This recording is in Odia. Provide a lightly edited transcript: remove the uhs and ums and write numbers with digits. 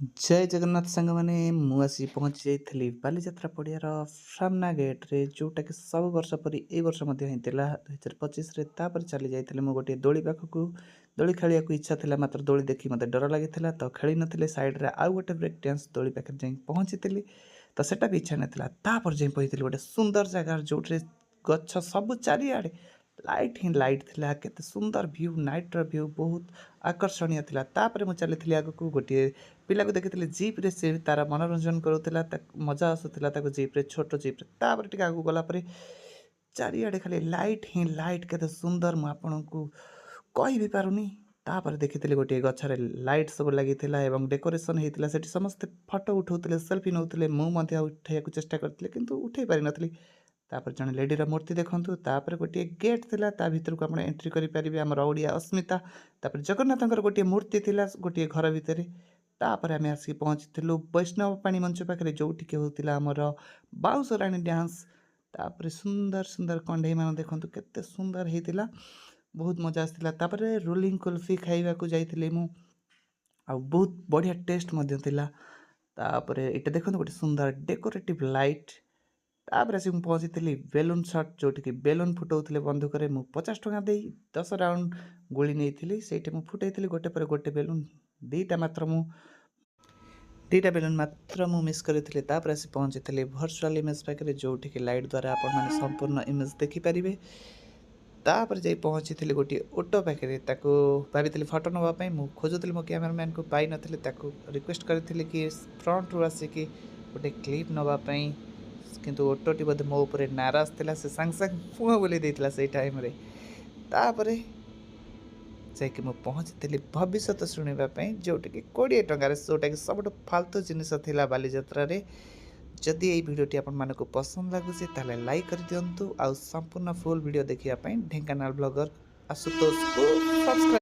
जय जगन्नाथ ସାଙ୍ଗମାନେ ମୁଁ ଆସି ପହଞ୍ଚି ଯାଇଥିଲି ବାଲିଯାତ୍ରା ପଡ଼ିଆର ସାମ୍ନା ଗେଟ୍‌ରେ ଯୋଉଟାକି ସବୁ ବର୍ଷ ପରି ଏଇ ବର୍ଷ ମଧ୍ୟ ହେଇଥିଲା 2025ରେ। ତାପରେ ଚାଲି ଯାଇଥିଲି ମୁଁ ଗୋଟିଏ ଦୋଳି ପାଖକୁ। ଦୋଳି ଖେଳିବାକୁ ଇଚ୍ଛା ଥିଲା, ମାତ୍ର ଦୋଳି ଦେଖି ମୋତେ ଡର ଲାଗିଥିଲା, ତ ଖେଳି ନଥିଲି। ସାଇଡ଼୍‌ରେ ଆଉ ଗୋଟେ ବ୍ରେକ୍ ଡ୍ୟାନ୍ସ ଦୋଳି ପାଖରେ ଯାଇ ପହଞ୍ଚିଥିଲି, ତ ସେଟା ବି ଇଚ୍ଛା ନଥିଲା। ତାପରେ ଯାଇ ପହଞ୍ଚିଥିଲି ଗୋଟେ ସୁନ୍ଦର ଜାଗାରେ ଯୋଉଠିରେ ଗଛ ସବୁ ଚାରିଆଡ଼େ ଲାଇଟ୍ ହିଁ ଲାଇଟ୍ ଥିଲା। କେତେ ସୁନ୍ଦର ଭ୍ୟୁ, ନାଇଟ୍‌ର ଭ୍ୟୁ ବହୁତ ଆକର୍ଷଣୀୟ ଥିଲା। ତାପରେ ମୁଁ ଚାଲିଥିଲି ଆଗକୁ। ଗୋଟିଏ ପିଲାକୁ ଦେଖିଥିଲି ଜିପ୍‌ରେ, ସେ ତାର ମନୋରଞ୍ଜନ କରୁଥିଲା, ମଜା ଆସୁଥିଲା ତାକୁ ଜିପ୍‌ରେ, ଛୋଟ ଜିପ୍‌ରେ। ତାପରେ ଟିକେ ଆଗକୁ ଗଲା ପରେ ଚାରିଆଡ଼େ ଖାଲି ଲାଇଟ୍ ହିଁ ଲାଇଟ୍, କେତେ ସୁନ୍ଦର ମୁଁ ଆପଣଙ୍କୁ କହି ବି ପାରୁନି। ତାପରେ ଦେଖିଥିଲି ଗୋଟିଏ ଗଛରେ ଲାଇଟ୍ ସବୁ ଲାଗିଥିଲା ଏବଂ ଡେକୋରେସନ୍ ହେଇଥିଲା। ସେଠି ସମସ୍ତେ ଫଟୋ ଉଠାଉଥିଲେ, ସେଲ୍ଫି ନେଉଥିଲେ। ମୁଁ ମଧ୍ୟ ଉଠାଇବାକୁ ଚେଷ୍ଟା କରିଥିଲି କିନ୍ତୁ ଉଠାଇ ପାରିନଥିଲି। ତାପରେ ଜଣେ ଲେଡ଼ିର ମୂର୍ତ୍ତି ଦେଖନ୍ତୁ। ତାପରେ ଗୋଟିଏ ଗେଟ୍ ଥିଲା, ତା ଭିତରକୁ ଆପଣ ଏଣ୍ଟ୍ରି କରିପାରିବେ, ଆମର ଓଡ଼ିଆ ଅସ୍ମିତା। ତାପରେ ଜଗନ୍ନାଥଙ୍କର ଗୋଟିଏ ମୂର୍ତ୍ତି ଥିଲା ଗୋଟିଏ ଘର ଭିତରେ। ତାପରେ ଆମେ ଆସିକି ପହଞ୍ଚିଥିଲୁ ବୈଷ୍ଣବ ପାଣି ମଞ୍ଚ ପାଖରେ, ଯୋଉଠିକି ହେଉଥିଲା ଆମର ବାଉଁଶ ରାଣୀ ଡ୍ୟାନ୍ସ। ତାପରେ ସୁନ୍ଦର ସୁନ୍ଦର କଣ୍ଢେଇମାନ ଦେଖନ୍ତୁ କେତେ ସୁନ୍ଦର ହେଇଥିଲା, ବହୁତ ମଜା ଆସିଥିଲା। ତାପରେ ରୋଲିଂ କୁଲ୍ଫି ଖାଇବାକୁ ଯାଇଥିଲି ମୁଁ, ଆଉ ବହୁତ ବଢ଼ିଆ ଟେଷ୍ଟ ମଧ୍ୟ ଥିଲା। ତାପରେ ଏଇଟା ଦେଖନ୍ତୁ ଗୋଟେ ସୁନ୍ଦର ଡେକୋରେଟିଭ୍ ଲାଇଟ୍। ତାପରେ ଆସିକି ମୁଁ ପହଞ୍ଚିଥିଲି ବେଲୁନ୍ ସଟ୍, ଯୋଉଠିକି ବେଲୁନ୍ ଫୁଟଉଥିଲେ ବନ୍ଧୁକରେ। ମୁଁ 50 ଟଙ୍କା ଦେଇ 10 ରାଉଣ୍ଡ ଗୁଳି ନେଇଥିଲି। ସେଇଠି ମୁଁ ଫୁଟେଇଥିଲି ଗୋଟେ ପରେ ଗୋଟେ ବେଲୁନ୍। ଦୁଇଟା ବେଲୁନ୍ ମାତ୍ର ମୁଁ ମିସ୍ କରିଥିଲି। ତାପରେ ଆସି ପହଞ୍ଚିଥିଲି ଭର୍ଚୁଆଲ୍ ଇମେଜ୍ ପାଖରେ, ଯୋଉଠିକି ଲାଇଟ୍ ଦ୍ୱାରା ଆପଣମାନେ ସମ୍ପୂର୍ଣ୍ଣ ଇମେଜ୍ ଦେଖିପାରିବେ। ତାପରେ ଯାଇ ପହଞ୍ଚିଥିଲି ଗୋଟିଏ ଅଟୋ ପାଖରେ। ତାକୁ ଭାବିଥିଲି ଫଟୋ ନେବା ପାଇଁ। ମୁଁ ଖୋଜୁଥିଲି ମୋ କ୍ୟାମେରାମ୍ୟାନ୍‌କୁ, ପାଇନଥିଲି। ତାକୁ ରିକ୍ୱେଷ୍ଟ କରିଥିଲି କି ଫ୍ରଣ୍ଟରୁ ଆସିକି ଗୋଟେ କ୍ଲିପ୍ ନେବା ପାଇଁ, କିନ୍ତୁ ଅଟୋଟି ବୋଧେ ମୋ ଉପରେ ନାରାଜ ଥିଲା। ସେ ସାଙ୍ଗେ ସାଙ୍ଗେ ମୁହଁ ବୁଲେଇ ଦେଇଥିଲା ସେଇ ଟାଇମ୍‌ରେ। ତାପରେ ଯାଇକି ମୁଁ ପହଞ୍ଚିଥିଲି ଭବିଷ୍ୟତ ଶୁଣିବା ପାଇଁ, ଯୋଉଟାକି 20 ଟଙ୍କାରେ, ଯୋଉଟାକି ସବୁଠୁ ଫାଲତୁ ଜିନିଷ ଥିଲା ବାଲିଯାତ୍ରାରେ। ଯଦି ଏଇ ଭିଡ଼ିଓଟି ଆପଣମାନଙ୍କୁ ପସନ୍ଦ ଲାଗୁଛି ତାହେଲେ ଲାଇକ୍ କରିଦିଅନ୍ତୁ, ଆଉ ସମ୍ପୂର୍ଣ୍ଣ ଫୁଲ୍ ଭିଡ଼ିଓ ଦେଖିବା ପାଇଁ ଢେଙ୍କାନାଳ ବ୍ଲଗର ଆଶୁତୋଷକୁ ସବସ୍କ୍ରାଇବ୍